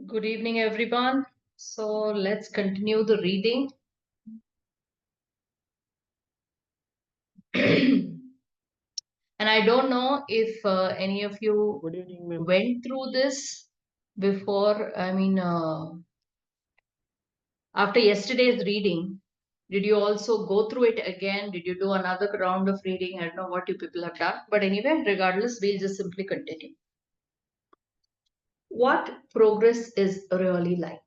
Good evening, everyone. So let's continue the reading. And I don't know if any of you Good evening, ma'am. went through this before. After yesterday's reading, did you also go through it again? Did you do another round of reading? I don't know what you people have done. But anyway, regardless, we'll just simply continue. What progress is really like?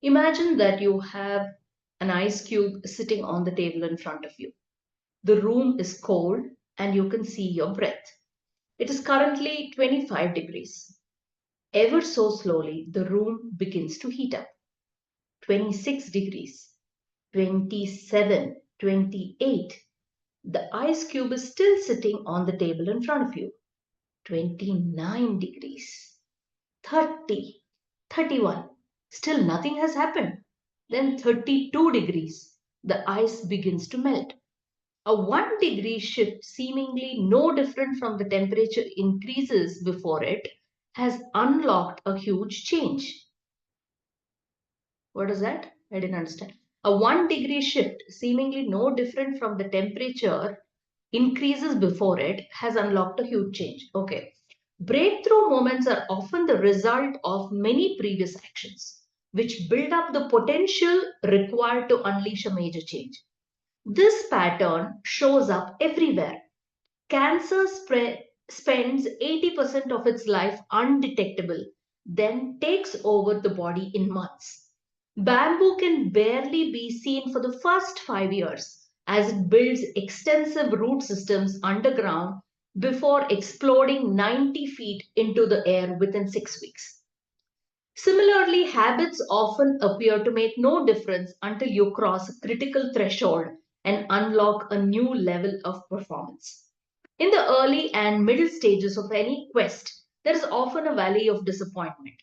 Imagine that you have an ice cube sitting on the table in front of you. The room is cold and you can see your breath. It is currently 25 degrees. Ever so slowly, the room begins to heat up. 26 degrees, 27, 28. The ice cube is still sitting on the table in front of you. 29 degrees, 30, 31. Still nothing has happened. Then 32 degrees. The ice begins to melt. A 1 degree shift, seemingly no different from the temperature increases before it, has unlocked a huge change. What is that? I didn't understand. A 1 degree shift, seemingly no different from the temperature increases before it, has unlocked a huge change. Okay. Breakthrough moments are often the result of many previous actions, which build up the potential required to unleash a major change. This pattern shows up everywhere. Cancer spends 80% of its life undetectable, then takes over the body in months. Bamboo can barely be seen for the first 5 years as it builds extensive root systems underground before exploding 90 feet into the air within 6 weeks. Similarly, habits often appear to make no difference until you cross a critical threshold and unlock a new level of performance. In the early and middle stages of any quest, there is often a valley of disappointment.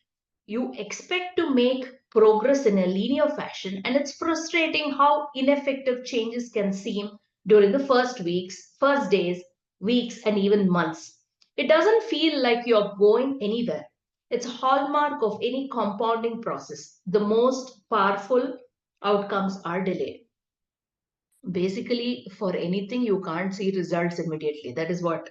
You expect to make progress in a linear fashion, and it's frustrating how ineffective changes can seem during the first weeks, first days, weeks, and even months. It doesn't feel like you're going anywhere. It's a hallmark of any compounding process. The most powerful outcomes are delayed. Basically, for anything, you can't see results immediately. That is what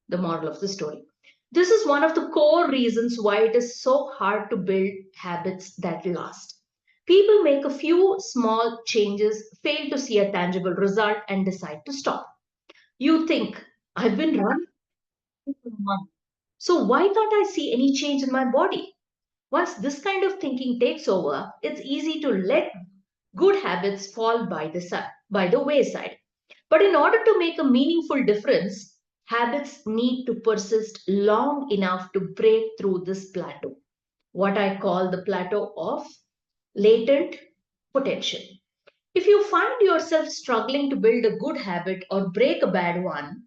the moral of the story. This is one of the core reasons why it is so hard to build habits that last. People make a few small changes, fail to see a tangible result, and decide to stop. You think, I've been running for a month, so why can't I see any change in my body? Once this kind of thinking takes over, it's easy to let good habits fall by the wayside. But in order to make a meaningful difference, habits need to persist long enough to break through this plateau, what I call the plateau of latent potential. If you find yourself struggling to build a good habit or break a bad one,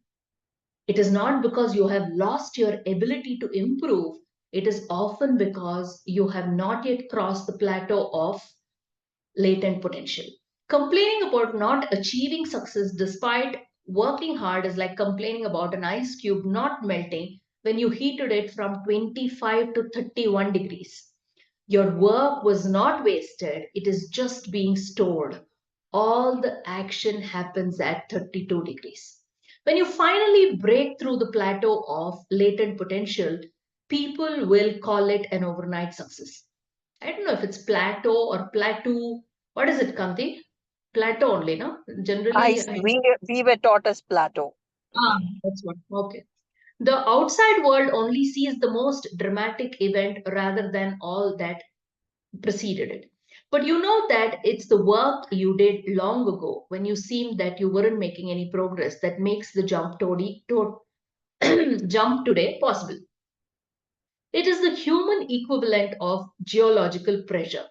it is not because you have lost your ability to improve. It is often because you have not yet crossed the plateau of latent potential. Complaining about not achieving success despite working hard is like complaining about an ice cube not melting when you heated it from 25 to 31 degrees. Your work was not wasted, it is just being stored. All the action happens at 32 degrees. When you finally break through the plateau of latent potential, people will call it an overnight success. I don't know if it's plateau or plateau. What is it, Kanti? Plateau only, no? I Generally, s- we were taught as plateau. that's what. Okay. The outside world only sees the most dramatic event rather than all that preceded it. But you know that it's the work you did long ago when you seemed that you weren't making any progress that makes the jump today possible. It is the human equivalent of geological pressure.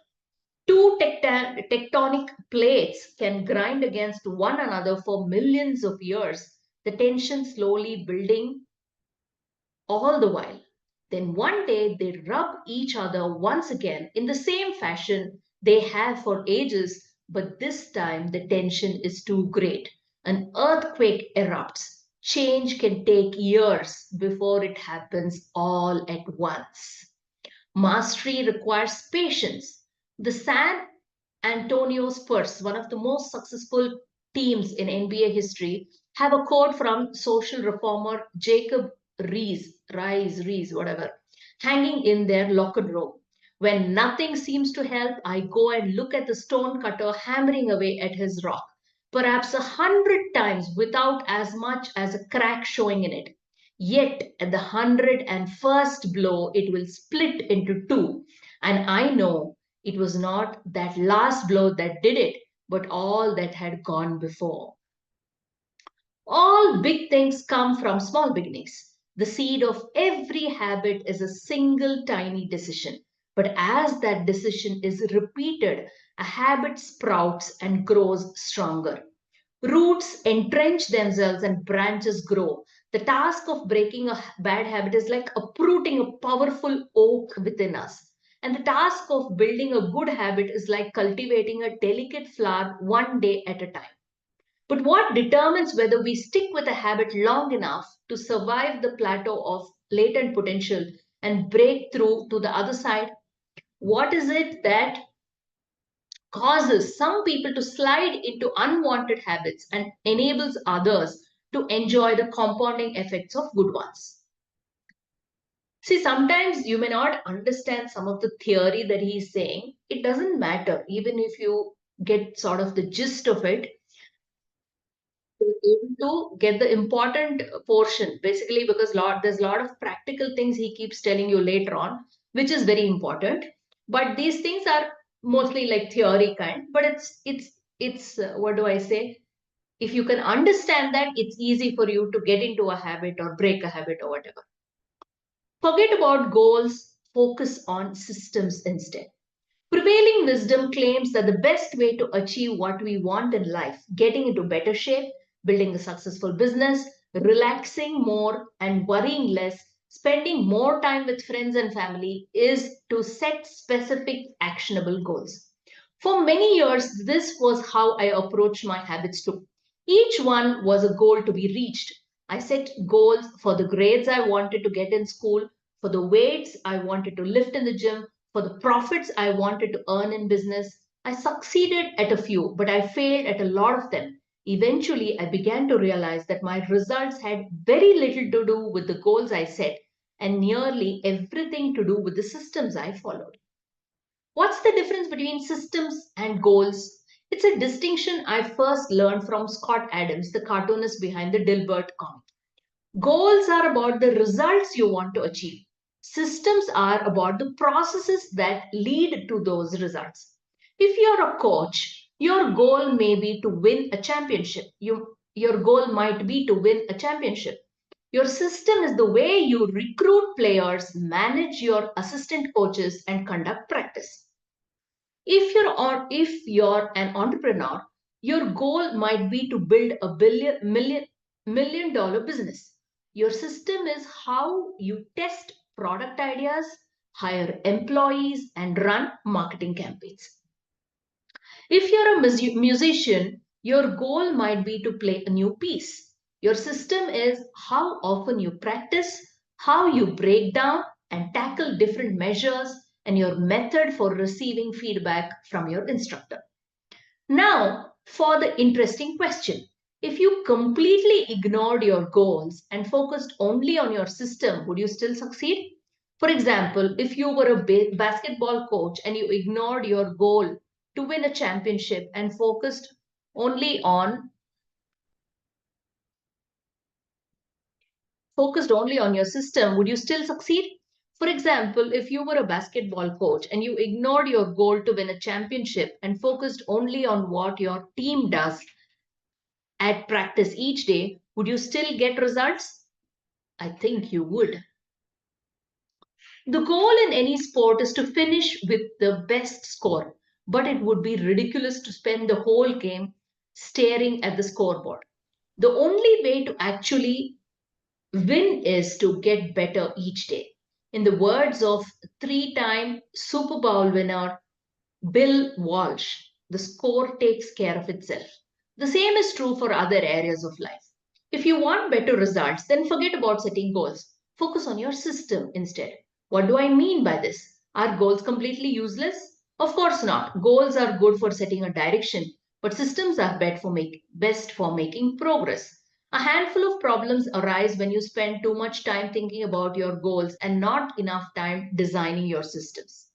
Two tectonic plates can grind against one another for millions of years, the tension slowly building all the while. Then one day they rub each other once again in the same fashion they have for ages, but this time the tension is too great. An earthquake erupts. Change can take years before it happens all at once. Mastery requires patience. The San Antonio Spurs, one of the most successful teams in NBA history, have a quote from social reformer Jacob Riis, whatever, hanging in their locker room. When nothing seems to help, I go and look at the stone cutter hammering away at his rock, perhaps 100 times without as much as a crack showing in it. Yet at the 101st blow, it will split into two. And I know it was not that last blow that did it, but all that had gone before. All big things come from small beginnings. The seed of every habit is a single tiny decision. But as that decision is repeated, a habit sprouts and grows stronger. Roots entrench themselves and branches grow. The task of breaking a bad habit is like uprooting a powerful oak within us. And the task of building a good habit is like cultivating a delicate flower one day at a time. But what determines whether we stick with a habit long enough to survive the plateau of latent potential and break through to the other side? What is it that causes some people to slide into unwanted habits and enables others to enjoy the compounding effects of good ones? See, sometimes you may not understand some of the theory that he is saying. It doesn't matter, even if you get sort of the gist of it, you're able to get the important portion, basically, because there's a lot of practical things he keeps telling you later on, which is very important. But these things are mostly like theory kind, but it's what do I say? If you can understand that, it's easy for you to get into a habit or break a habit or whatever. Forget about goals, focus on systems instead. Prevailing wisdom claims that the best way to achieve what we want in life, getting into better shape, building a successful business, relaxing more and worrying less, spending more time with friends and family, is to set specific actionable goals. For many years, this was how I approached my habits too. Each one was a goal to be reached. I set goals for the grades I wanted to get in school, for the weights I wanted to lift in the gym, for the profits I wanted to earn in business. I succeeded at a few, but I failed at a lot of them. Eventually, I began to realize that my results had very little to do with the goals I set and nearly everything to do with the systems I followed. What's the difference between systems and goals? It's a distinction I first learned from Scott Adams, the cartoonist behind the Dilbert comic. Goals are about the results you want to achieve. Systems are about the processes that lead to those results. If you're a coach, your goal may be to win a championship. Your goal might be to win a championship. Your system is the way you recruit players, manage your assistant coaches, and conduct practice. If you're an entrepreneur, your goal might be to build a million dollar business. Your system is how you test product ideas, hire employees, and run marketing campaigns. If you're a musician, your goal might be to play a new piece. Your system is how often you practice, how you break down and tackle different measures, and your method for receiving feedback from your instructor. Now, for the interesting question. If you completely ignored your goals and focused only on your system, would you still succeed? For example, if you were a basketball coach and you ignored your goal to win a championship and focused only on your system, would you still succeed? For example, if you were a basketball coach and you ignored your goal to win a championship and focused only on what your team does at practice each day, would you still get results? I think you would. The goal in any sport is to finish with the best score, but it would be ridiculous to spend the whole game staring at the scoreboard. The only way to actually win is to get better each day. In the words of three-time Super Bowl winner Bill Walsh, the score takes care of itself. The same is true for other areas of life. If you want better results, then forget about setting goals. Focus on your system instead. What do I mean by this? Are goals completely useless? Of course not. Goals are good for setting a direction, but systems are best for making progress. A handful of problems arise when you spend too much time thinking about your goals and not enough time designing your systems.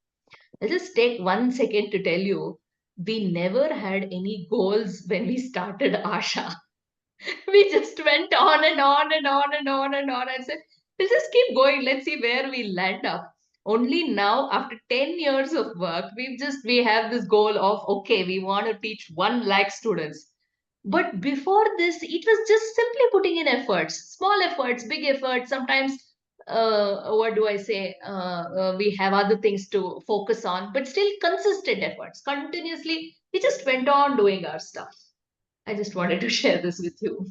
I'll just take 1 second to tell you we never had any goals when we started Asha. We just went on and on and on and on and on and said, we'll just keep going. Let's see where we land up. Only now, after 10 years of work, we have this goal of okay, we want to teach 1 lakh students. But before this, it was just simply putting in efforts, small efforts, big efforts. Sometimes, what do I say? We have other things to focus on, but still consistent efforts. Continuously, we just went on doing our stuff. I just wanted to share this with you.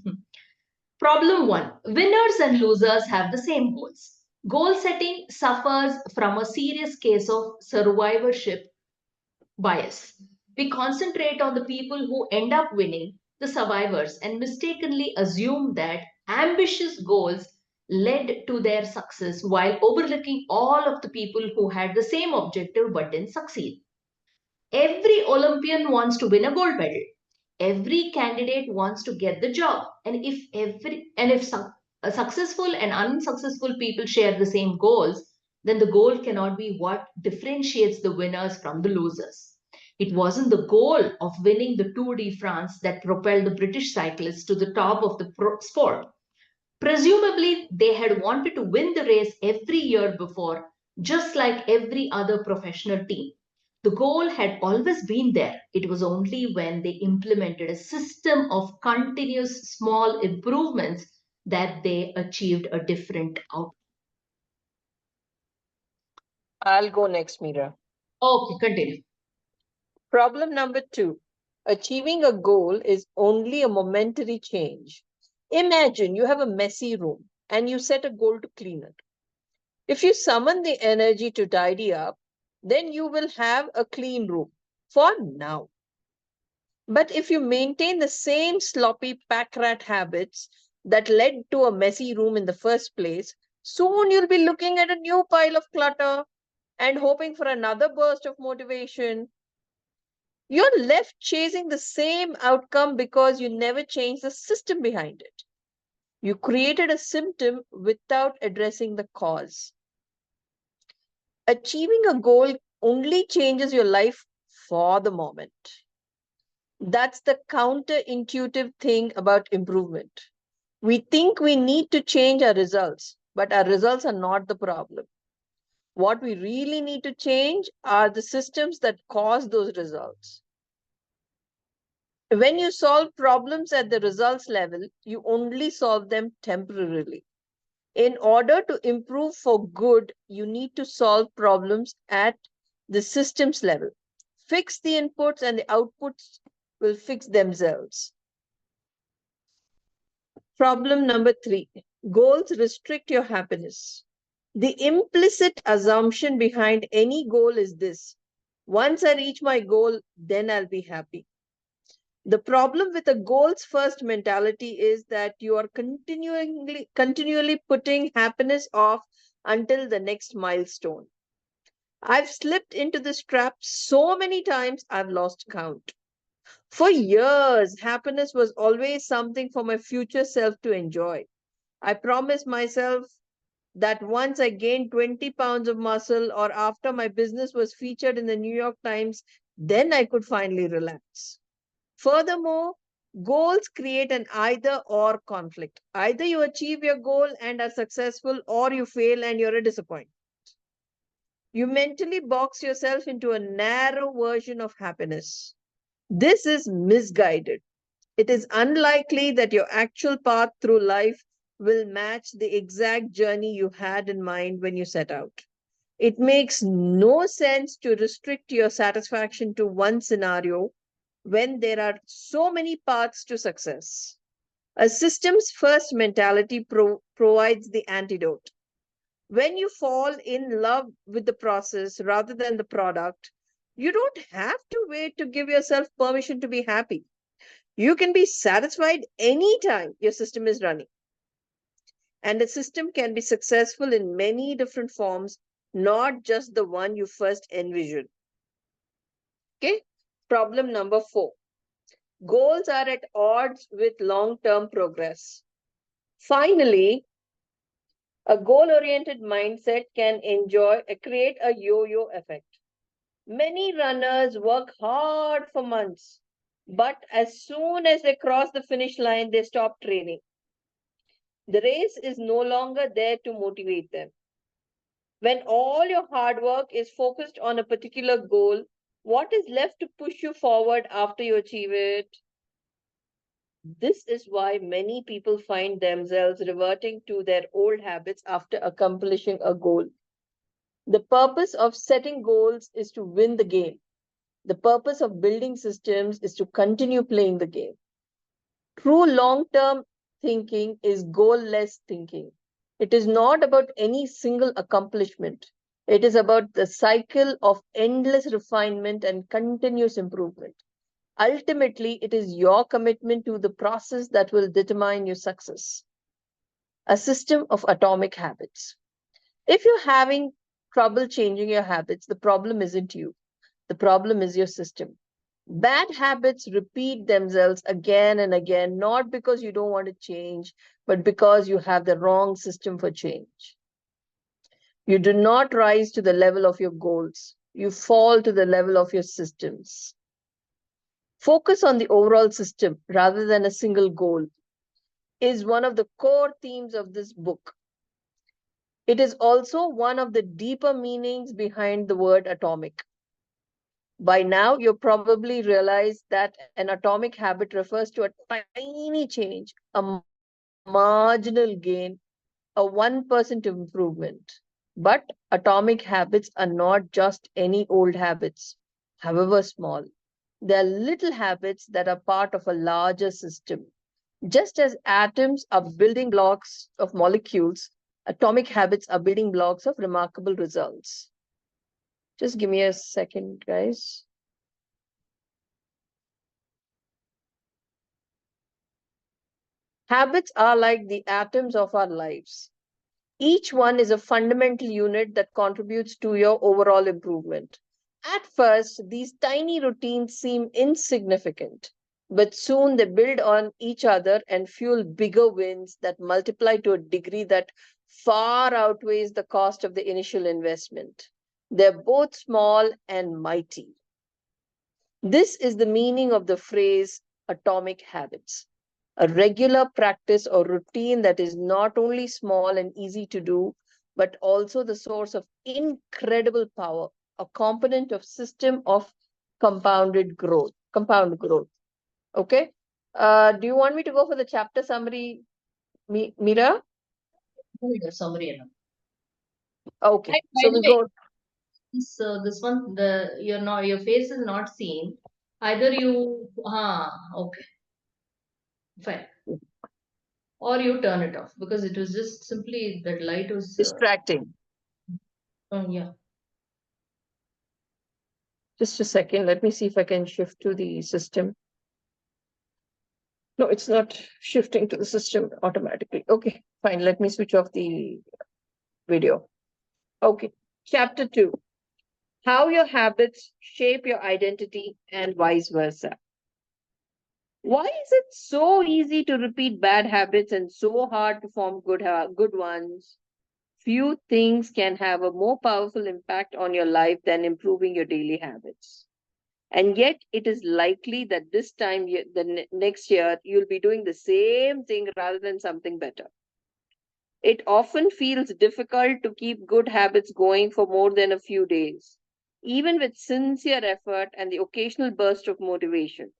Problem one, winners and losers have the same goals. Goal setting suffers from a serious case of survivorship bias. We concentrate on the people who end up winning, the survivors, and mistakenly assume that ambitious goals led to their success while overlooking all of the people who had the same objective but didn't succeed. Every Olympian wants to win a gold medal. Every candidate wants to get the job. And if successful and unsuccessful people share the same goals, then the goal cannot be what differentiates the winners from the losers. It wasn't the goal of winning the Tour de France that propelled the British cyclists to the top of the sport. Presumably, they had wanted to win the race every year before, just like every other professional team. The goal had always been there. It was only when they implemented a system of continuous small improvements that they achieved a different outcome. I'll go next, Meera. Okay, continue. Problem number 2. Achieving a goal is only a momentary change. Imagine you have a messy room and you set a goal to clean it. If you summon the energy to tidy up, then you will have a clean room for now. But if you maintain the same sloppy pack rat habits that led to a messy room in the first place, soon you'll be looking at a new pile of clutter and hoping for another burst of motivation. You're left chasing the same outcome because you never changed the system behind it. You created a symptom without addressing the cause. Achieving a goal only changes your life for the moment. That's the counterintuitive thing about improvement. We think we need to change our results, but our results are not the problem. What we really need to change are the systems that cause those results. When you solve problems at the results level, you only solve them temporarily. In order to improve for good, you need to solve problems at the systems level. Fix the inputs and the outputs will fix themselves. Problem number 3. Goals restrict your happiness. The implicit assumption behind any goal is this: once I reach my goal, then I'll be happy. The problem with a goals first mentality is that you are continually putting happiness off until the next milestone. I've slipped into this trap so many times I've lost count. For years, happiness was always something for my future self to enjoy. I promised myself that once I gained 20 pounds of muscle or after my business was featured in the New York Times, then I could finally relax. Furthermore, goals create an either or conflict. Either you achieve your goal and are successful, or you fail and you're a disappointment. You mentally box yourself into a narrow version of happiness. This is misguided. It is unlikely that your actual path through life will match the exact journey you had in mind when you set out. It makes no sense to restrict your satisfaction to one scenario when there are so many paths to success. A systems first mentality provides the antidote. When you fall in love with the process rather than the product, you don't have to wait to give yourself permission to be happy. You can be satisfied anytime your system is running. And a system can be successful in many different forms, not just the one you first envisioned. Okay. Problem number 4. Goals are at odds with long-term progress. Finally, a goal-oriented mindset can create a yo-yo effect. Many runners work hard for months, but as soon as they cross the finish line, they stop training. The race is no longer there to motivate them. When all your hard work is focused on a particular goal, what is left to push you forward after you achieve it? This is why many people find themselves reverting to their old habits after accomplishing a goal. The purpose of setting goals is to win the game. The purpose of building systems is to continue playing the game. True long-term thinking is goal-less thinking. It is not about any single accomplishment. It is about the cycle of endless refinement and continuous improvement. Ultimately, it is your commitment to the process that will determine your success. A system of atomic habits. If you're having trouble changing your habits, the problem isn't you. The problem is your system. Bad habits repeat themselves again and again, not because you don't want to change, but because you have the wrong system for change. You do not rise to the level of your goals. You fall to the level of your systems. Focus on the overall system rather than a single goal is one of the core themes of this book. It is also one of the deeper meanings behind the word atomic. By now, you probably realize that an atomic habit refers to a tiny change, a marginal gain, a 1% improvement. But atomic habits are not just any old habits, however small. They are little habits that are part of a larger system. Just as atoms are building blocks of molecules, atomic habits are building blocks of remarkable results. Just give me a second, guys. Habits are like the atoms of our lives. Each one is a fundamental unit that contributes to your overall improvement. At first, these tiny routines seem insignificant, but soon they build on each other and fuel bigger wins that multiply to a degree that far outweighs the cost of the initial investment. They're both small and mighty. This is the meaning of the phrase atomic habits. A regular practice or routine that is not only small and easy to do, but also the source of incredible power, a component of system of compound growth. Okay. Do you want me to go for the chapter summary, Mira? The summary enough. Okay. By So the we way, go. this one, your face is not seen. Either you, okay, fine, or you turn it off because it was just simply that light was. Distracting. Yeah. Just a second. Let me see if I can shift to the system. No, it's not shifting to the system automatically. Okay, fine. Let me switch off the video. Okay, chapter 2. How your habits shape your identity and vice versa. Why is it so easy to repeat bad habits and so hard to form good ones? Few things can have a more powerful impact on your life than improving your daily habits. And yet, it is likely that this time, next year, you'll be doing the same thing rather than something better. It often feels difficult to keep good habits going for more than a few days, even with sincere effort and the occasional burst of motivation.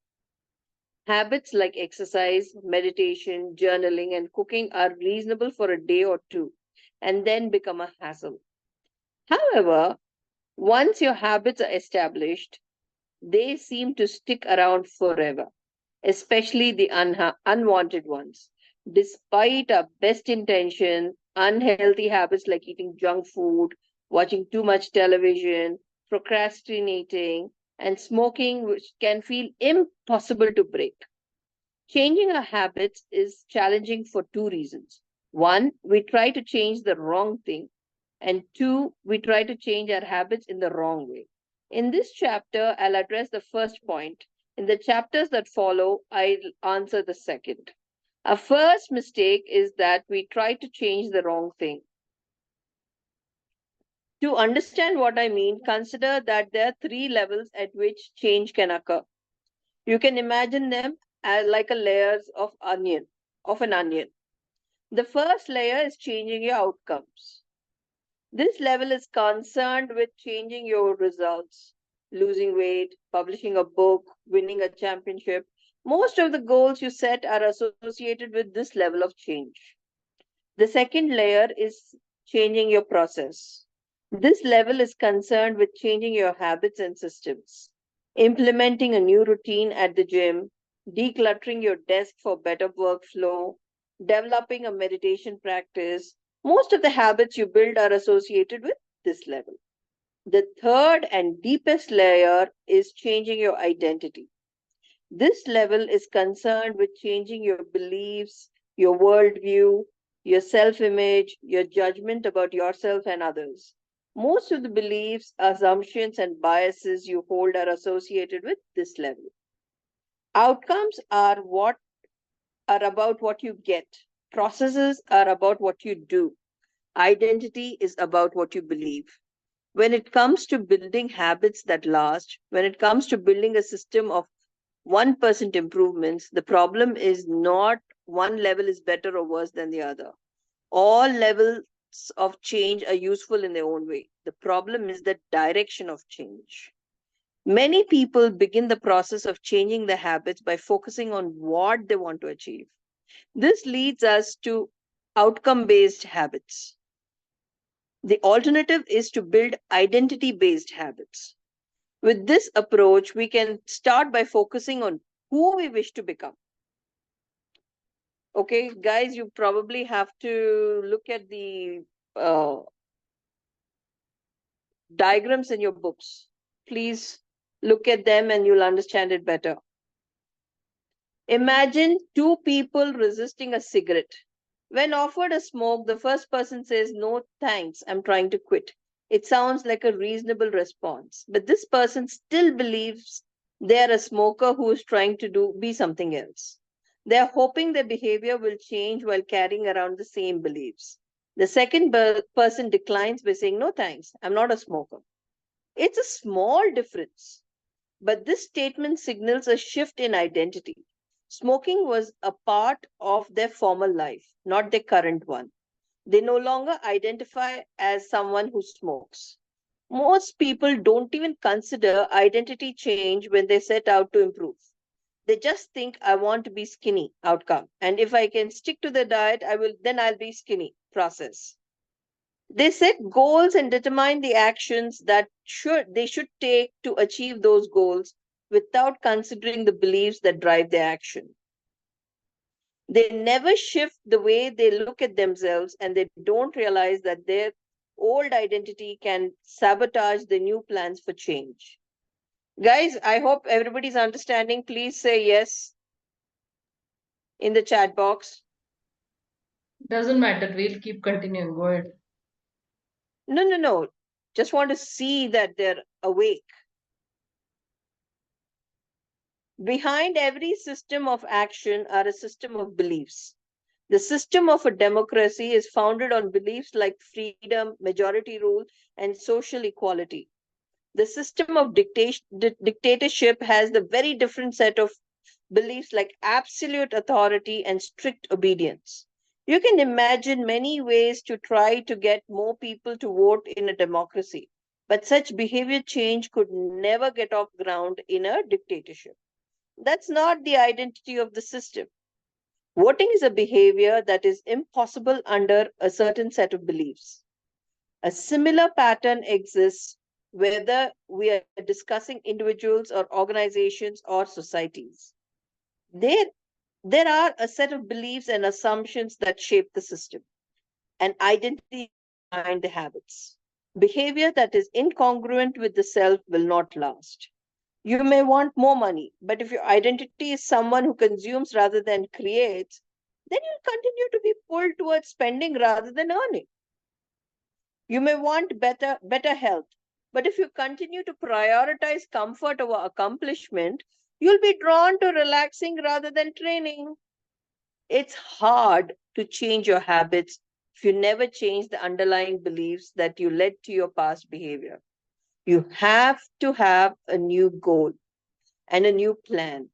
Habits like exercise, meditation, journaling, and cooking are reasonable for a day or two and then become a hassle. However, once your habits are established, they seem to stick around forever, especially the unwanted ones. Despite our best intention, unhealthy habits like eating junk food, watching too much television, procrastinating, and smoking, which can feel impossible to break. Changing our habits is challenging for two reasons. One, we try to change the wrong thing. And 2, we try to change our habits in the wrong way. In this chapter, I'll address the first point. In the chapters that follow, I'll answer the second. Our first mistake is that we try to change the wrong thing. To understand what I mean, consider that there are 3 levels at which change can occur. You can imagine them as like a layers of an onion. The first layer is changing your outcomes. This level is concerned with changing your results, losing weight, publishing a book, winning a championship. Most of the goals you set are associated with this level of change. The second layer is changing your process. This level is concerned with changing your habits and systems, implementing a new routine at the gym, decluttering your desk for better workflow, developing a meditation practice. Most of the habits you build are associated with this level. The third and deepest layer is changing your identity. This level is concerned with changing your beliefs, your worldview, your self image, your judgment about yourself and others. Most of the beliefs, assumptions, and biases you hold are associated with this level. Outcomes are about what you get. Processes are about what you do. Identity is about what you believe. When it comes to building habits that last, when it comes to building a system of 1% improvements, the problem is not one level is better or worse than the other. All levels of change are useful in their own way. The problem is the direction of change. Many people begin the process of changing their habits by focusing on what they want to achieve. This leads us to outcome based habits. The alternative is to build identity based habits. With this approach, we can start by focusing on who we wish to become. Okay, guys, you probably have to look at the uh, diagrams in your books. Please look at them and you'll understand it better. Imagine 2 people resisting a cigarette. When offered a smoke, the first person says, "No, thanks, I'm trying to quit." It sounds like a reasonable response, but this person still believes they're a smoker who is trying to be something else. They're hoping their behavior will change while carrying around the same beliefs. The second person declines by saying, "No, thanks, I'm not a smoker." It's a small difference, but this statement signals a shift in identity. Smoking was a part of their former life, not their current one. They no longer identify as someone who smokes. Most people don't even consider identity change when they set out to improve. They just think, "I want to be skinny," outcome. And if I can stick to the diet, then I'll be skinny, process. They set goals and determine the actions that they should take to achieve those goals without considering the beliefs that drive their action. They never shift the way they look at themselves, and they don't realize that their old identity can sabotage the new plans for change. Guys, I hope everybody's understanding. Please say yes in the chat box. Doesn't matter. We'll keep continuing. Go ahead. No. Just want to see that they're awake. Behind every system of action are a system of beliefs. The system of a democracy is founded on beliefs like freedom, majority rule, and social equality. The system of dictatorship has the very different set of beliefs like absolute authority and strict obedience. You can imagine many ways to try to get more people to vote in a democracy, but such behavior change could never get off ground in a dictatorship. That's not the identity of the system. Voting is a behavior that is impossible under a certain set of beliefs. A similar pattern exists whether we are discussing individuals or organizations or societies. There, there are a set of beliefs and assumptions that shape the system, and identity behind the habits. Behavior that is incongruent with the self will not last. You may want more money, but if your identity is someone who consumes rather than creates, then you'll continue to be pulled towards spending rather than earning. You may want better health, but if you continue to prioritize comfort over accomplishment, you'll be drawn to relaxing rather than training. It's hard to change your habits if you never change the underlying beliefs that you led to your past behavior. You have to have a new goal and a new plan,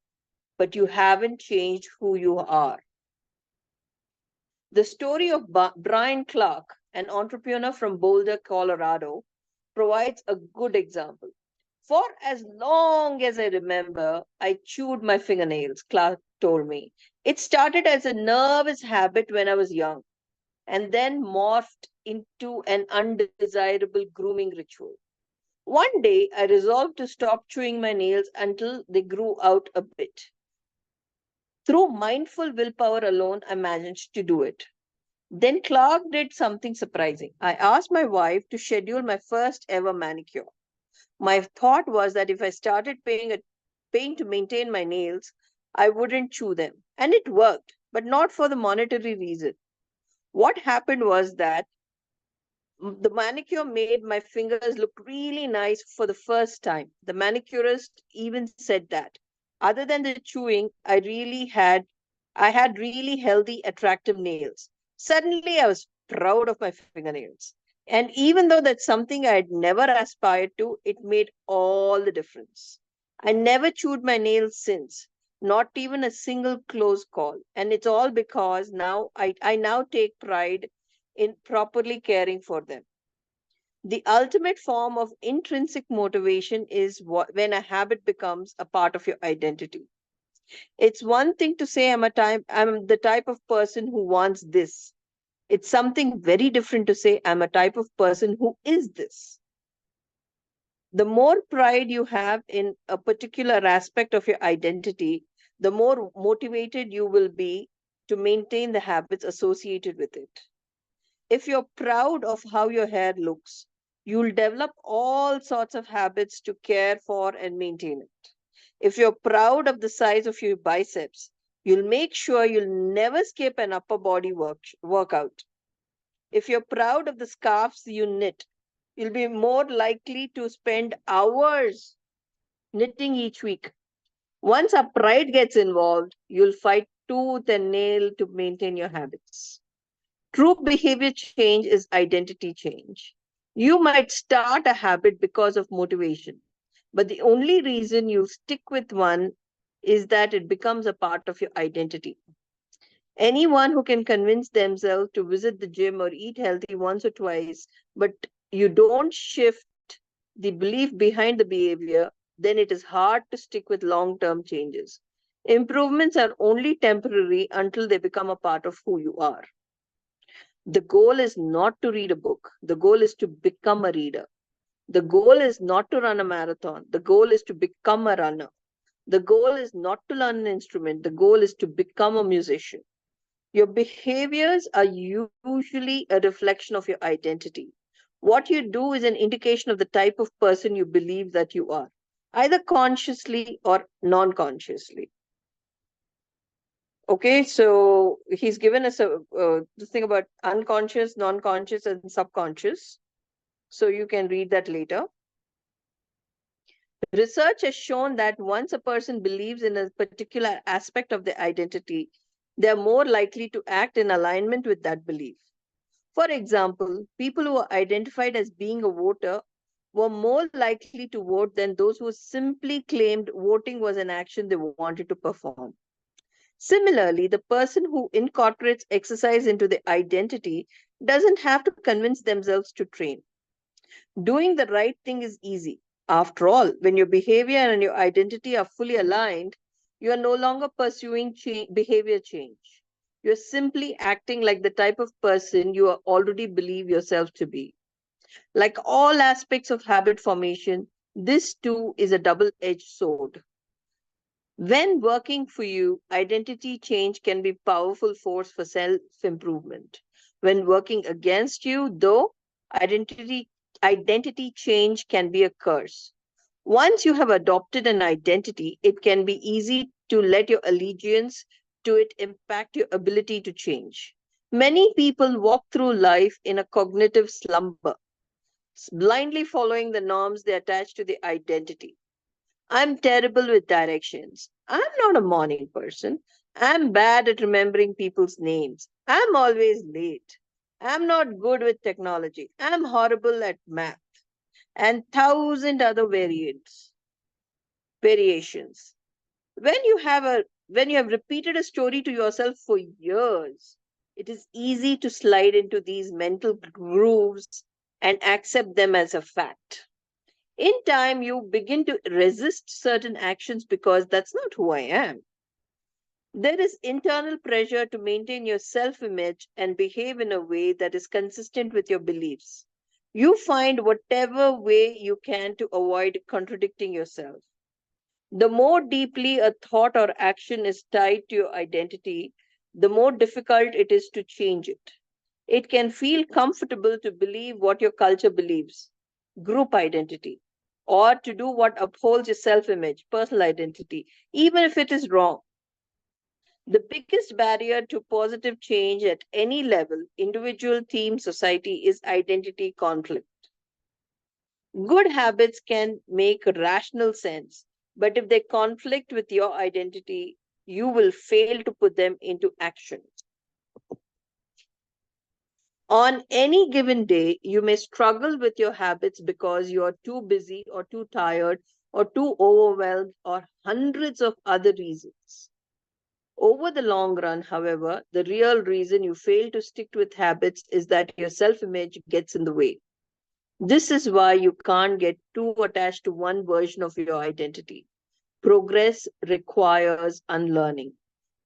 but you haven't changed who you are. The story of Brian Clark, an entrepreneur from Boulder, Colorado, provides a good example. For as long as I remember, I chewed my fingernails, Clark told me. It started as a nervous habit when I was young and then morphed into an undesirable grooming ritual. One day, I resolved to stop chewing my nails until they grew out a bit. Through mindful willpower alone, I managed to do it. Then Clark did something surprising. I asked my wife to schedule my first ever manicure. My thought was that if I started paying to maintain my nails, I wouldn't chew them. And it worked, but not for the monetary reason. What happened was that the manicure made my fingers look really nice for the first time. The manicurist even said that. Other than the chewing, I had really healthy, attractive nails. Suddenly I was proud of my fingernails. And even though that's something I had never aspired to, it made all the difference. I never chewed my nails since, not even a single close call. And it's all because I now take pride in properly caring for them. The ultimate form of intrinsic motivation is when a habit becomes a part of your identity. It's one thing to say I'm the type of person who wants this. It's something very different to say I'm a type of person who is this. The more pride you have in a particular aspect of your identity, the more motivated you will be to maintain the habits associated with it. If you're proud of how your hair looks, you'll develop all sorts of habits to care for and maintain it. If you're proud of the size of your biceps, you'll make sure you'll never skip an upper body workout. If you're proud of the scarves you knit, you'll be more likely to spend hours knitting each week. Once our pride gets involved, you'll fight tooth and nail to maintain your habits. True behavior change is identity change. You might start a habit because of motivation, but the only reason you stick with one is that it becomes a part of your identity. Anyone who can convince themselves to visit the gym or eat healthy once or twice, but you don't shift the belief behind the behavior, then it is hard to stick with long term changes. Improvements are only temporary until they become a part of who you are. The goal is not to read a book. The goal is to become a reader. The goal is not to run a marathon. The goal is to become a runner. The goal is not to learn an instrument. The goal is to become a musician. Your behaviors are usually a reflection of your identity. What you do is an indication of the type of person you believe that you are, either consciously or non consciously. Okay, so he's given us this thing about unconscious, non-conscious, and subconscious. So you can read that later. Research has shown that once a person believes in a particular aspect of their identity, they are more likely to act in alignment with that belief. For example, people who are identified as being a voter were more likely to vote than those who simply claimed voting was an action they wanted to perform. Similarly, the person who incorporates exercise into their identity doesn't have to convince themselves to train. Doing the right thing is easy. After all, when your behavior and your identity are fully aligned, you are no longer pursuing behavior change. You're simply acting like the type of person you already believe yourself to be. Like all aspects of habit formation, this too is a double-edged sword. When working for you, identity change can be a powerful force for self-improvement. When working against you, though, identity identity change can be a curse. Once you have adopted an identity, it can be easy to let your allegiance to it impact your ability to change. Many people walk through life in a cognitive slumber, blindly following the norms they attach to the identity. I'm terrible with directions. I'm not a morning person. I'm bad at remembering people's names. I'm always late. I'm not good with technology. I'm horrible at math and thousand other variations. When you have repeated a story to yourself for years, it is easy to slide into these mental grooves and accept them as a fact. In time, you begin to resist certain actions because that's not who I am. There is internal pressure to maintain your self image and behave in a way that is consistent with your beliefs. You find whatever way you can to avoid contradicting yourself. The more deeply a thought or action is tied to your identity, the more difficult it is to change it. It can feel comfortable to believe what your culture believes, group identity, or to do what upholds your self image, personal identity, even if it is wrong. The biggest barrier to positive change at any level, individual, team, society, is identity conflict. Good habits can make rational sense, but if they conflict with your identity, you will fail to put them into action. On any given day, you may struggle with your habits because you are too busy or too tired or too overwhelmed or hundreds of other reasons. Over the long run, however, the real reason you fail to stick with habits is that your self image gets in the way. This is why you can't get too attached to one version of your identity. Progress requires unlearning.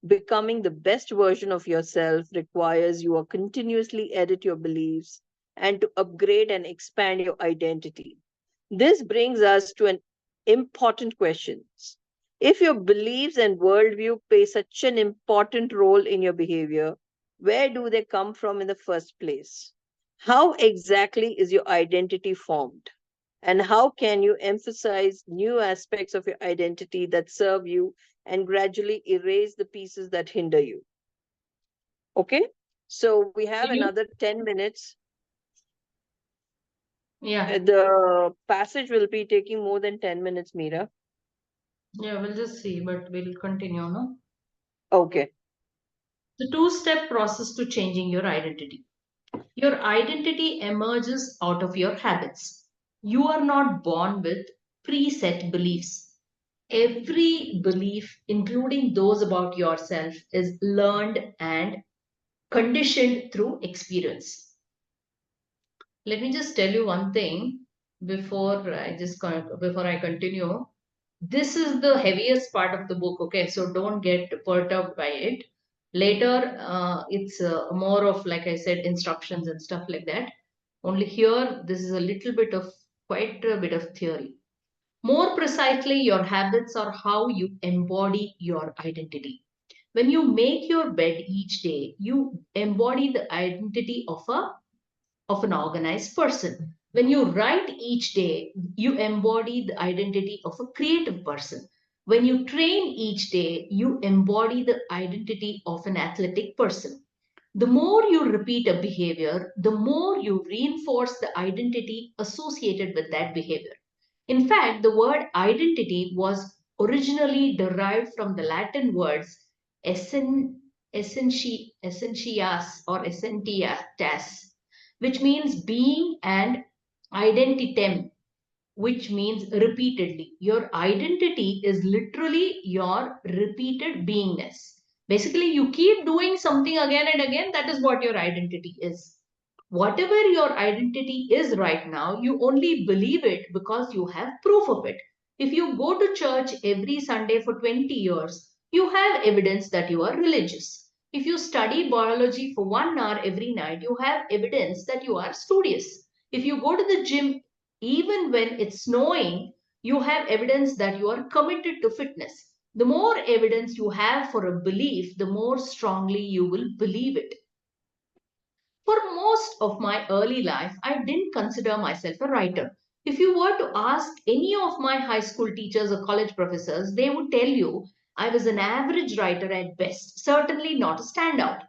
Becoming the best version of yourself requires you to continuously edit your beliefs and to upgrade and expand your identity. This brings us to an important question. If your beliefs and worldview play such an important role in your behavior, where do they come from in the first place? How exactly is your identity formed? And how can you emphasize new aspects of your identity that serve you and gradually erase the pieces that hinder you? Okay, so we have You? another 10 minutes. Yeah, The passage will be taking more than 10 minutes, Meera. yeah, we'll just see, but we'll continue, no? Okay. The two-step process to changing your identity. Your identity emerges out of your habits. You are not born with preset beliefs. Every belief, including those about yourself, is learned and conditioned through experience. Let me just tell you one thing before I continue. This is the heaviest part of the book, okay? So don't get perturbed by it. Later, it's more of, like I said, instructions and stuff like that. Only here, this is a little bit of quite a bit of theory. More precisely, your habits are how you embody your identity. When you make your bed each day, you embody the identity of an organized person. When you write each day, you embody the identity of a creative person. When you train each day, you embody the identity of an athletic person. The more you repeat a behavior, the more you reinforce the identity associated with that behavior. In fact, the word identity was originally derived from the Latin words essentias or essentitas, which means being, and identitem, which means repeatedly. Your identity is literally your repeated beingness. Basically, you keep doing something again and again, that is what your identity is. Whatever your identity is right now, you only believe it because you have proof of it. If you go to church every Sunday for 20 years, you have evidence that you are religious. If you study biology for 1 hour every night, you have evidence that you are studious. If you go to the gym even when it's snowing, you have evidence that you are committed to fitness. The more evidence you have for a belief, the more strongly you will believe it. For most of my early life, I didn't consider myself a writer. If you were to ask any of my high school teachers or college professors, they would tell you I was an average writer at best, certainly not a standout.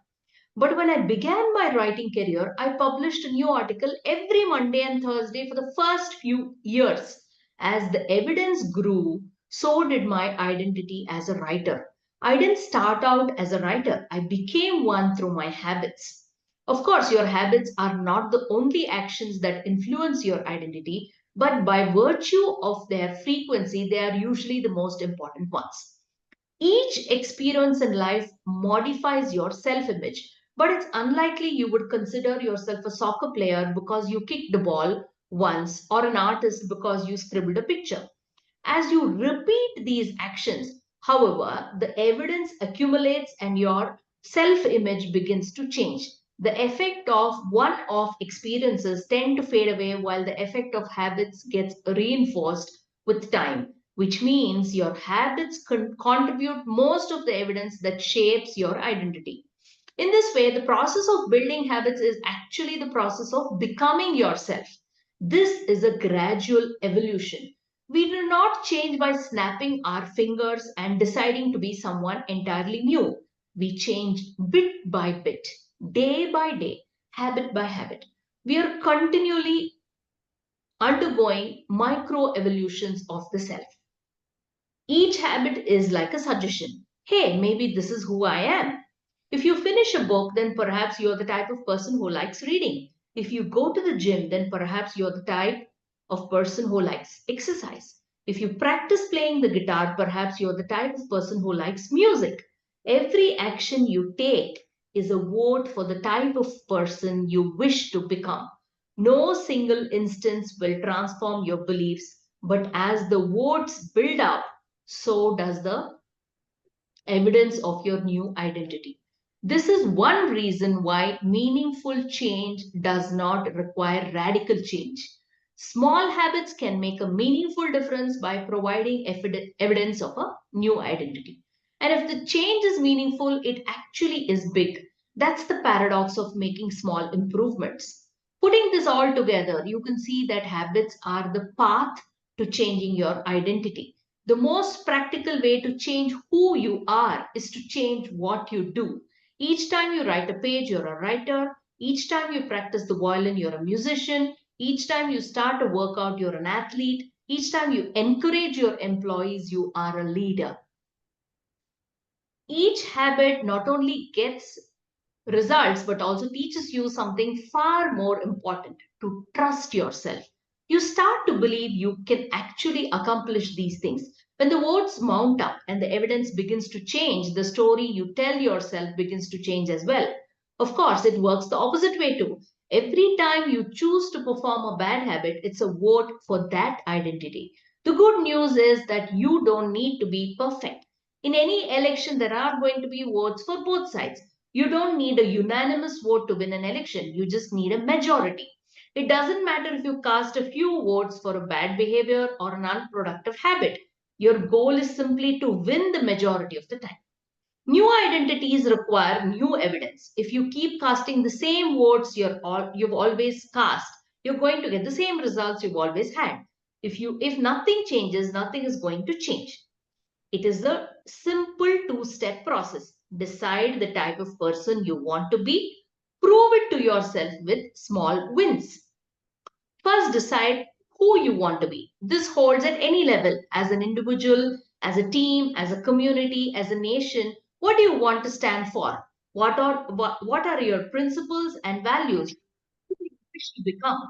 But when I began my writing career, I published a new article every Monday and Thursday for the first few years. As the evidence grew, so did my identity as a writer. I didn't start out as a writer, I became one through my habits. Of course, your habits are not the only actions that influence your identity, but by virtue of their frequency, they are usually the most important ones. Each experience in life modifies your self image, but it's unlikely you would consider yourself a soccer player because you kicked the ball once or an artist because you scribbled a picture. As you repeat these actions, however, the evidence accumulates and your self image begins to change. The effect of one off experiences tend to fade away while the effect of habits gets reinforced with time, which means your habits contribute most of the evidence that shapes your identity. In this way, the process of building habits is actually the process of becoming yourself. This is a gradual evolution. We do not change by snapping our fingers and deciding to be someone entirely new. We change bit by bit, day by day, habit by habit. We are continually undergoing micro evolutions of the self. Each habit is like a suggestion. Hey, maybe this is who I am. If you finish a book, then perhaps you're the type of person who likes reading. If you go to the gym, then perhaps you're the type of person who likes exercise. If you practice playing the guitar, perhaps you're the type of person who likes music. Every action you take is a vote for the type of person you wish to become. No single instance will transform your beliefs, but as the votes build up, so does the evidence of your new identity. This is one reason why meaningful change does not require radical change. Small habits can make a meaningful difference by providing evidence of a new identity. And if the change is meaningful, it actually is big. That's the paradox of making small improvements. Putting this all together, you can see that habits are the path to changing your identity. The most practical way to change who you are is to change what you do. Each time you write a page, you're a writer. Each time you practice the violin, you're a musician. Each time you start a workout, you're an athlete. Each time you encourage your employees, you are a leader. Each habit not only gets results but also teaches you something far more important: to trust yourself. You start to believe you can actually accomplish these things. When the votes mount up and the evidence begins to change, the story you tell yourself begins to change as well. Of course, it works the opposite way too. Every time you choose to perform a bad habit, it's a vote for that identity. The good news is that you don't need to be perfect. In any election, there are going to be votes for both sides. You don't need a unanimous vote to win an election. You just need a majority. It doesn't matter if you cast a few votes for a bad behavior or an unproductive habit. Your goal is simply to win the majority of the time. New identities require new evidence. If you keep casting the same votes you've always cast, you're going to get the same results you've always had. If nothing changes, nothing is going to change. It is a simple two-step process. Decide the type of person you want to be. Prove it to yourself with small wins. First, decide who you want to be. This holds at any level: as an individual, as a team, as a community, as a nation. What do you want to stand for? What are your principles and values? Who do you wish to become?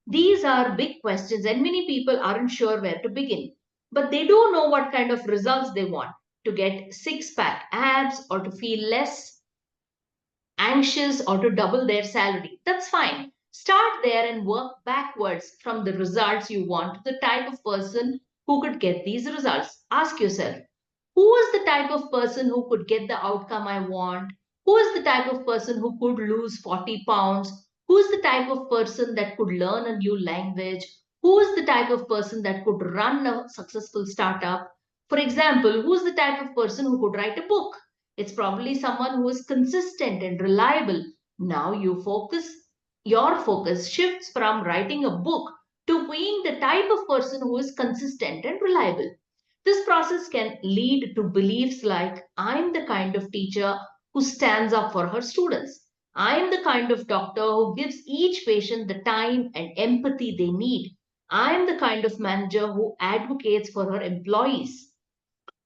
These are big questions, and many people aren't sure where to begin. But they do know what kind of results they want: to get six pack abs, or to feel less anxious, or to double their salary. That's fine. Start there and work backwards from the results you want to the type of person who could get these results. Ask yourself, who is the type of person who could get the outcome I want? Who is the type of person who could lose 40 pounds? Who is the type of person that could learn a new language? Who is the type of person that could run a successful startup? For example, who is the type of person who could write a book? It's probably someone who is consistent and reliable. Now your focus shifts from writing a book to being the type of person who is consistent and reliable. This process can lead to beliefs like, I'm the kind of teacher who stands up for her students. I am the kind of doctor who gives each patient the time and empathy they need. I am the kind of manager who advocates for her employees.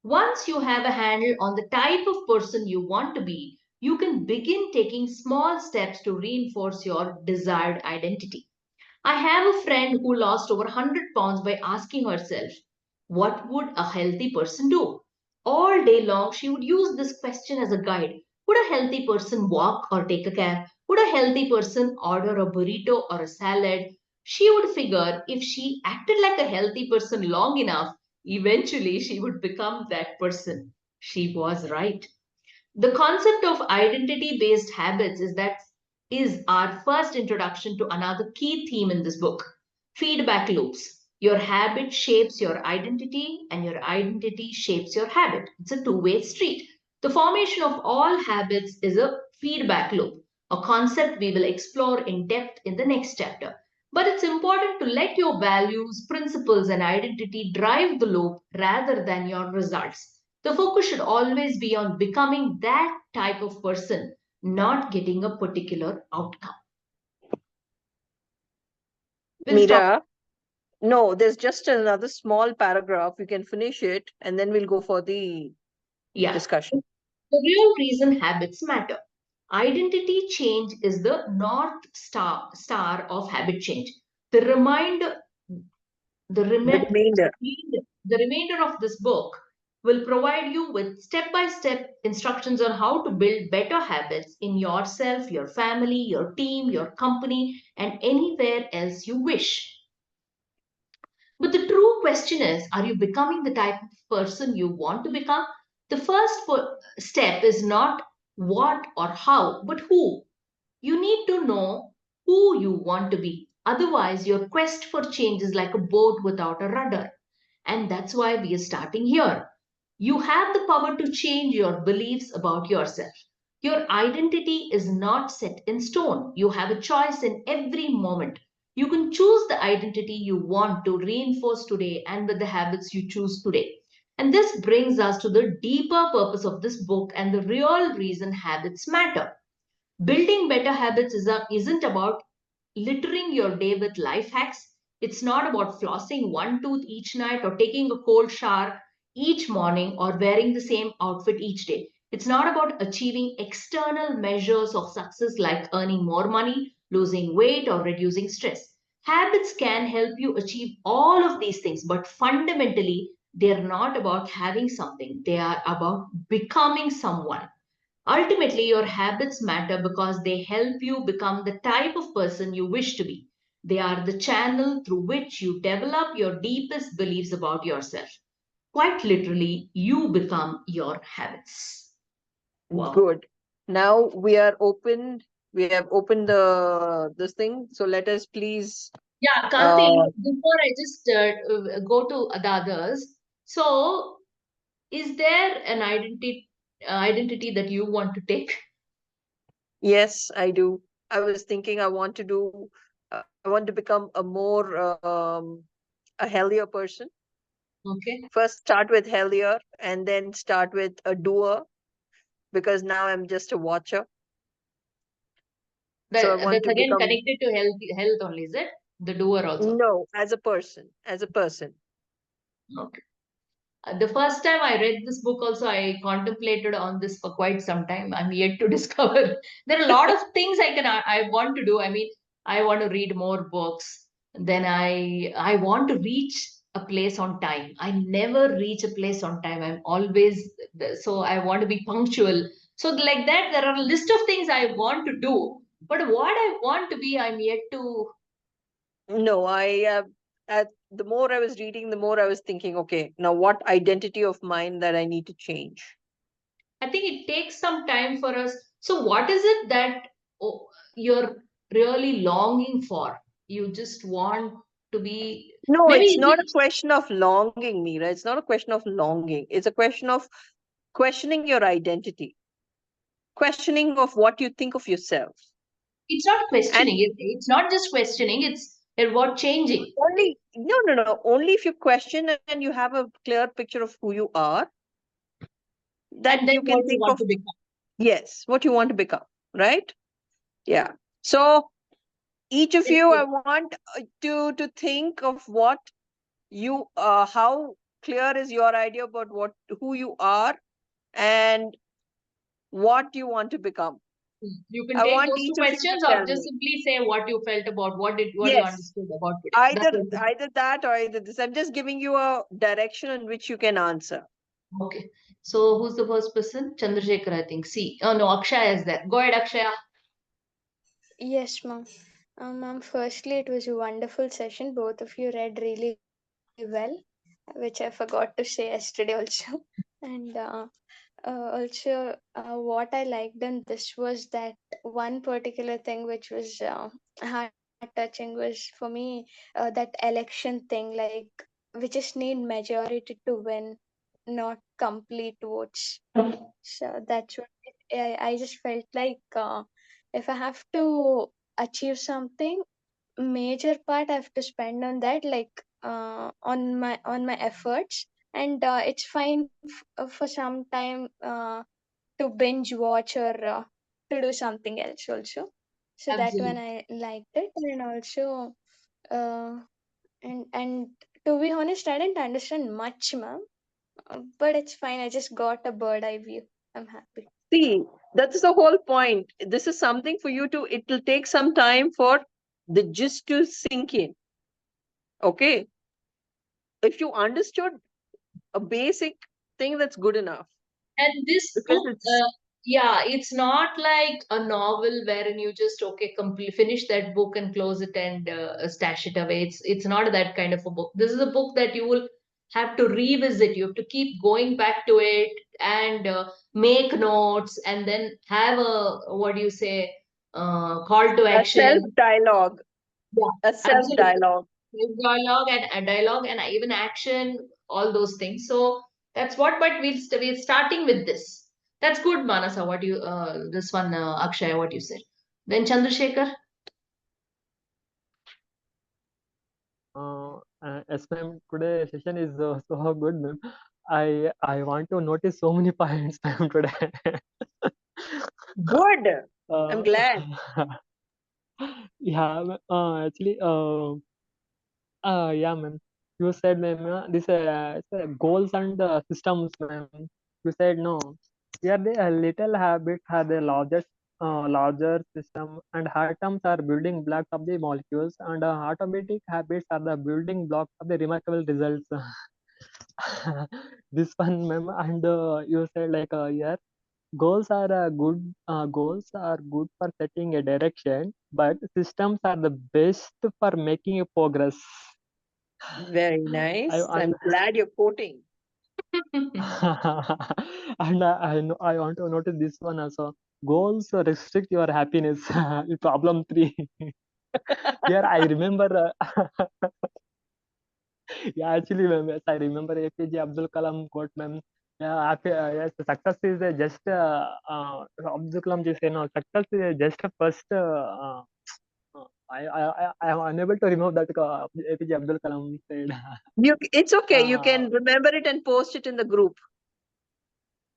Once you have a handle on the type of person you want to be, you can begin taking small steps to reinforce your desired identity. I have a friend who lost over 100 pounds by asking herself, what would a healthy person do? All day long, she would use this question as a guide. Would a healthy person walk or take a cab? Would a healthy person order a burrito or a salad? She would figure if she acted like a healthy person long enough, eventually she would become that person. She was right. The concept of identity based habits is our first introduction to another key theme in this book: feedback loops. Your habit shapes your identity, and your identity shapes your habit. It's a two-way street. The formation of all habits is a feedback loop, a concept we will explore in depth in the next chapter. But it's important to let your values, principles, and identity drive the loop rather than your results. The focus should always be on becoming that type of person, not getting a particular outcome. We'll stop. Mira, no, there's just another small paragraph. You can finish it and then we'll go for the Yeah. discussion. The real reason habits matter. Identity change is the north star of habit change. The reminder, the, The remi- remainder. the remainder of this book will provide you with step-by-step instructions on how to build better habits in yourself, your family, your team, your company, and anywhere else you wish. But the true question is, are you becoming the type of person you want to become? The first step is not what or how, but who. You need to know who you want to be. Otherwise, your quest for change is like a boat without a rudder. And that's why we are starting here. You have the power to change your beliefs about yourself. Your identity is not set in stone. You have a choice in every moment. You can choose the identity you want to reinforce today and with the habits you choose today. And this brings us to the deeper purpose of this book and the real reason habits matter. Building better habits isn't about littering your day with life hacks. It's not about flossing one tooth each night or taking a cold shower each morning or wearing the same outfit each day. It's not about achieving external measures of success like earning more money, losing weight, or reducing stress. Habits can help you achieve all of these things, but fundamentally, they're not about having something, they are about becoming someone. Ultimately, your habits matter because they help you become the type of person you wish to be. They are the channel through which you develop your deepest beliefs about yourself. Quite literally, you become your habits. Wow. Good. Now we are open. We have opened this thing. So let us please. Yeah, Kanti, before I just go to the others, so is there an identity that you want to take? Yes, I do. I was thinking I want to do. I want to become a healthier person. Okay. First, start with healthier, and then start with a doer. Because now I'm just a watcher. So I want That's to again become. connected to health only, is it? The doer also. No, as a person. As a person. Okay. The first time I read this book, also, I contemplated on this for quite some time. I'm yet to discover. There are a lot of things I want to do. I mean, I want to read more books. Then I want to reach a place on time. I never reach a place on time. I'm always so I want to be punctual. So like that, there are a list of things I want to do. But what I want to be, I'm yet to. No, the more I was reading, the more I was thinking, okay, now what identity of mine that I need to change? I think it takes some time for us. So, what is it that you're really longing for? You just want to be, No, maybe it's is not a it, question of longing, Mira. It's not a question of longing. It's a question of questioning your identity, questioning of what you think of yourself. it's not And questioning. It's not just questioning, it's about changing. only, no. Only if you question and you have a clear picture of who you are, that And then you what can you think want of, to become. yes, what you want to become, right? Yeah. So each of you, I Yes. want to think of what you how clear is your idea about who you are and what you want to become. You can I take want those two each of you to questions or tell just me. simply say what you felt about what you Yes, understood about today. That either was the either that or either this. I'm just giving you a direction in which you can answer. okay. So who's the first person? Chandrasekhar, I think. See. Oh no, Akshaya is there. Go ahead, Akshaya. Yes, ma'am. Ma'am, firstly, it was a wonderful session. Both of you read really well, which I forgot to say yesterday also. And also, what I liked in this was that one particular thing which was heart touching was for me that election thing, like we just need majority to win, not complete votes. So that's what I just felt like if I have to achieve something, major part I have to spend on that, like on my efforts, and it's fine for some time to binge watch or to do something else also. So that one Absolutely. I liked it, and also uh, and to be honest, I didn't understand much, ma'am. But it's fine. I just got a bird eye view. I'm happy. See, that's the whole point. This is something for you to, it will take some time for the gist to sink in. Okay. If you understood a basic thing, that's good enough. And this Because book, it's yeah, it's not like a novel wherein you just okay, complete finish that book and close it and stash it away. It's not that kind of a book. This is a book that you will have to revisit. You have to keep going back to it and make notes and then have a what do you say call to a self action. dialogue, Yeah, a self absolutely. dialogue. Dialogue and a dialogue and even action, all those things. So that's what. But we're starting with this. That's good, Manasa. What you this one, Akshay, what you said. Then Chandrasekhar. Yes, ma'am. Today session is so good, ma'am. I want to notice so many points, ma'am, today. Good. I'm uh, glad. yeah, actually, yeah, ma'am. You said, ma'am, it's, goals and systems, ma'am. You said no. Here, the little habits are the larger system, and atoms are building blocks of the molecules, and automatic habits are the building blocks of the remarkable results. This one, ma'am, and you said like yeah, goals are good for setting a direction, but systems are the best for making a progress. Very I nice. and I'm glad you're quoting. and I want to notice this one also. Goals restrict your happiness. Problem three. Here I remember. Yeah, actually, ma'am, yes, I remember APJ Abdul Kalam quote, ma'am. Yeah, yes, success is just Abdul Kalam ji say no. Success is just a first. I am unable to remove that. APJ Abdul Kalam said. It's okay. You uh, can remember it and post it in the group.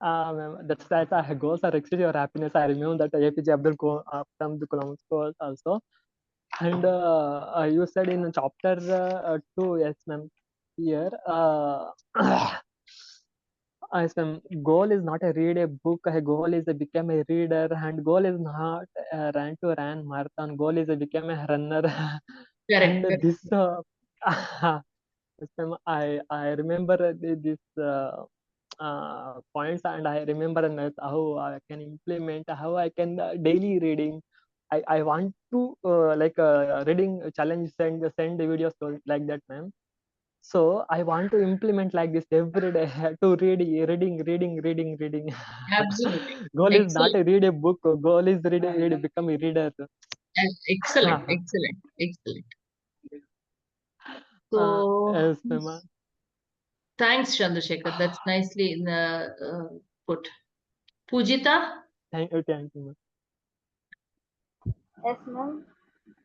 ma'am, that's that. Goals are exceed your happiness. I remember that APJ Abdul Kalam's quote also. And you said in chapter 2, yes, ma'am. Here, as goal is not a read a book. A goal is a become a reader, and goal is not run to run marathon. Goal is a become a runner. And Correct. Correct. this, yes, ma'am, I remember this points, and I remember how I can implement, how I can daily reading. I want to like reading challenge, send the videos like that, ma'am. So I want to implement like this every day to reading. Absolutely. Goal is not Excellent. to read a book. Goal is become a reader. Excellent. Excellent. Excellent. So Yes, ma'am. thanks, Chandrasekhar. That's nicely put. Pujita. Thank you, ma'am. Yes, ma'am.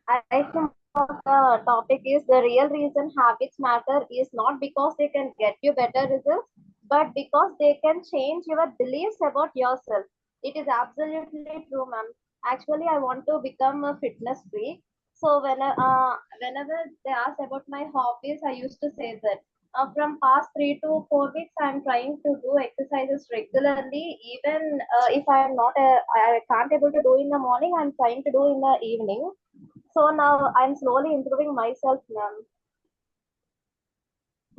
I think the topic is the real reason habits matter is not because they can get you better results, but because they can change your beliefs about yourself. It is absolutely true, ma'am. Actually, I want to become a fitness freak. So whenever they ask about my hobbies, I used to say that from past 3 to 4 weeks, I'm trying to do exercises regularly. Even if I'm not, I can't able to do in the morning, I'm trying to do in the evening. So now I'm slowly improving myself, ma'am.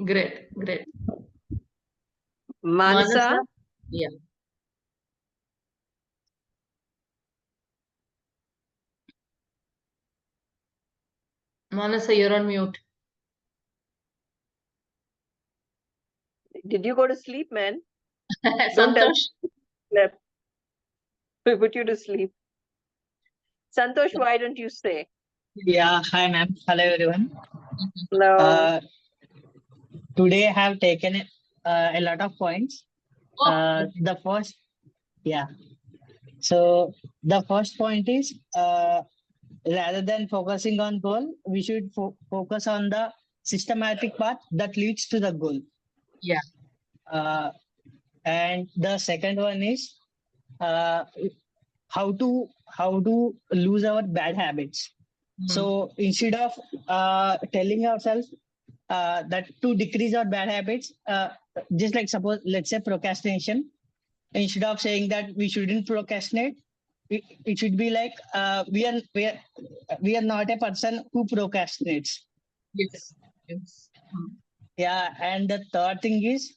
Great, great. Manasa, Manasa? Yeah. Manasa, you're on mute. did you go to sleep, man? Don't tell me Santosh? you slept. We put you to sleep. Santosh, why don't you say? Yeah, hi ma'am. Hello everyone. No. Uh, Today I have taken a lot of points. Oh, The first, yeah. So the first point is rather than focusing on goal, we should focus on the systematic path that leads to the goal. yeah. Uh, and the second one is uh, how to lose our bad habits. So instead of telling ourselves that to decrease our bad habits, just like suppose let's say procrastination, instead of saying that we shouldn't procrastinate, it should be like we are not a person who procrastinates. Yes. Yes. Yeah, and the third thing is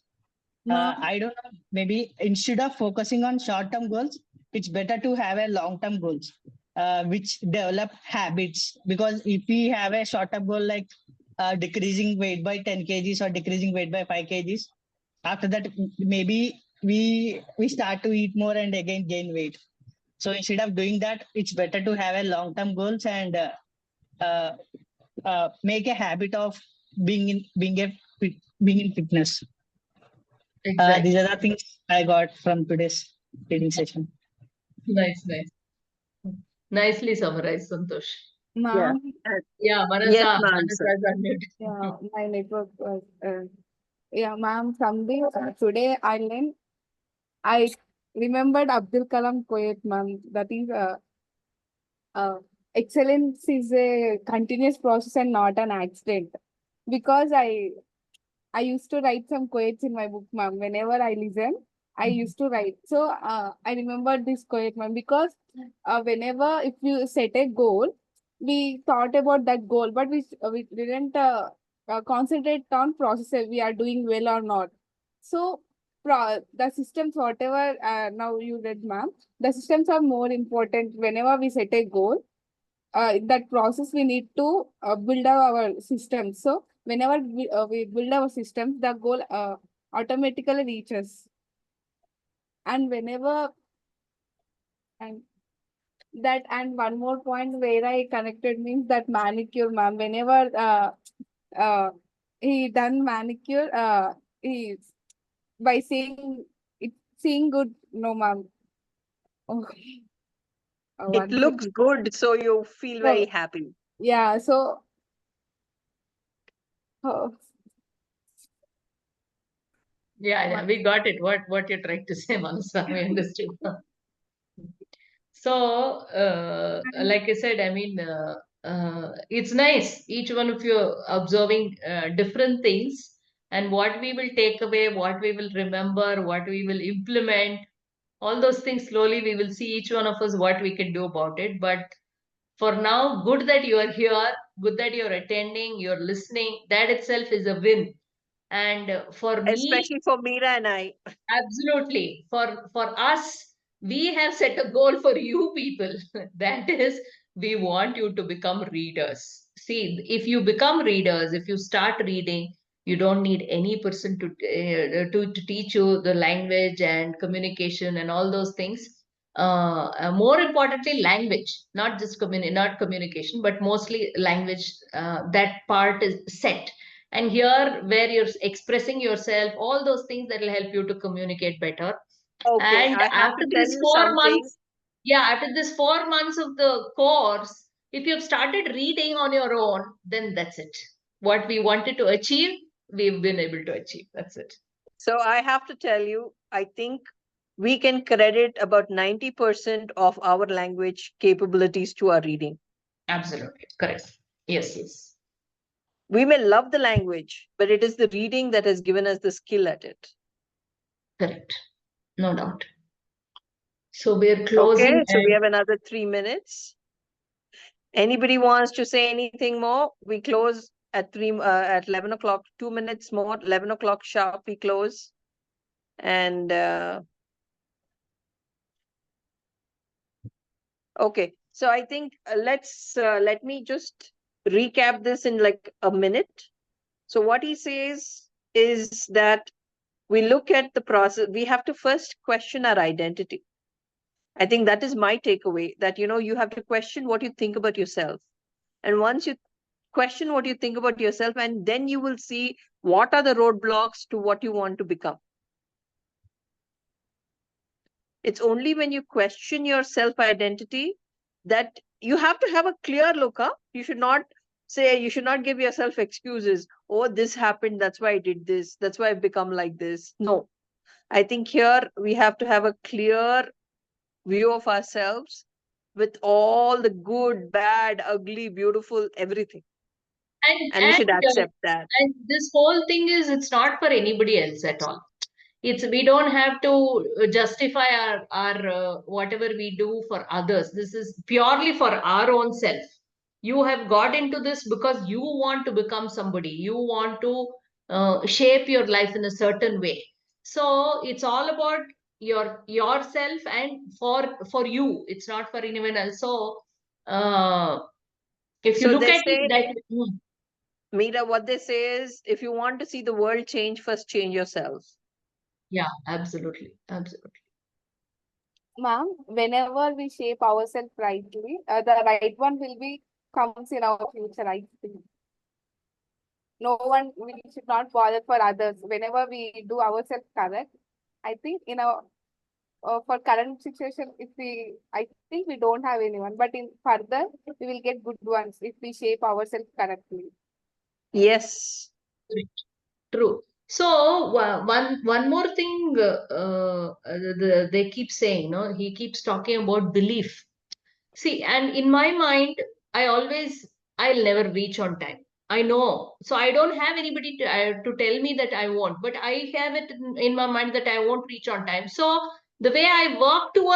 I don't know, maybe instead of focusing on short-term goals, it's better to have a long-term goals, which develop habits. Because if we have a short-term goal like decreasing weight by 10 kgs or decreasing weight by 5 kgs, after that maybe we start to eat more and again gain weight. So instead of doing that, it's better to have a long-term goals and uh, make a habit of being in fitness. Exactly. These are the things I got from today's reading session. Nice, nice. Nicely summarized, Santosh. Yeah. Ma'am, Yeah, Yes, Manasa. Manasa. Manasa is unmuted. yeah, my network was, yeah, ma'am, something today I learned, I remembered Abdul Kalam quote, ma'am, that is, uh, excellence is a continuous process and not an accident. Because I used to write some quotes in my book, ma'am. Whenever I listen, I used to write. So I remember this quote, ma'am, because whenever if you set a goal, we thought about that goal, but we didn't concentrate on process if we are doing well or not. So the systems, whatever now you read, ma'am, the systems are more important whenever we set a goal. That process we need to build up our systems. So whenever we build our systems, the goal automatically reaches. And whenever and and one more point where I connected means that manicure, ma'am. Whenever he done manicure, he by saying it seeing good. No, ma'am. Okay. It One looks second. good, so you feel very So happy. yeah. So. Oh, Yeah, yeah, we got it. What you're trying to say, Manasa, we understood. So, like I said, I mean, it's nice. Each one of you observing different things and what we will take away, what we will remember, what we will implement, all those things slowly we will see each one of us what we can do about it. But for now, good that you are here, good that you're attending, you're listening. That itself is a win. And for me, Especially for Meera and I. absolutely. For us, we have set a goal for you people. That is, we want you to become readers. See, if you become readers, if you start reading, you don't need any person to teach you the language and communication and all those things. More importantly, language, not just not communication, but mostly language. That part is set, and here where you're expressing yourself, all those things that will help you to communicate better. Okay, And I have after to tell this you four something. months yeah, after this 4 months of the course, if you've started reading on your own, then that's it. What we wanted to achieve, we've been able to achieve. That's it. So I have to tell you, I think we can credit about 90% of our language capabilities to our reading. Absolutely. Correct. Yes, yes. We may love the language, but it is the reading that has given us the skill at it. Correct. No doubt. So we're closing. Okay, so we and have another 3 minutes. Anybody wants to say anything more? We close at 11 o'clock, 2 minutes more, 11 o'clock sharp, we close. And okay, so I think let me just recap this in like a minute. So what he says is that we look at the process, we have to first question our identity. I think that is my takeaway, that, you have to question what you think about yourself. And once you question what you think about yourself, and then you will see what are the roadblocks to what you want to become. It's only when you question your self-identity that you have to have a clear lookup. You should not give yourself excuses. Oh, this happened, that's why I did this. That's why I've become like this. No, I think here we have to have a clear view of ourselves with all the good, bad, ugly, beautiful, everything. And we should accept that. And this whole thing is, it's not for anybody else at all. We don't have to justify our whatever we do for others. This is purely for our own self. You have got into this because you want to become somebody. You want to shape your life in a certain way. So it's all about yourself and for you. It's not for anyone else. So if you So look they at say, it that. Meera, what they say is, if you want to see the world change, first change yourself. Yeah, absolutely. Absolutely. Ma'am, whenever we shape ourselves rightly, the right one will be comes in our future, I think. No one, we should not bother for others. Whenever we do ourselves correct, I think in our for current situation, I think we don't have anyone, but in further, we will get good ones if we shape ourselves correctly. Yes. True. So one more thing they keep saying, no, he keeps talking about belief. See, and in my mind, I'll never reach on time. I know. So I don't have anybody to tell me that I won't, but I have it in my mind that I won't reach on time. So the way I work towards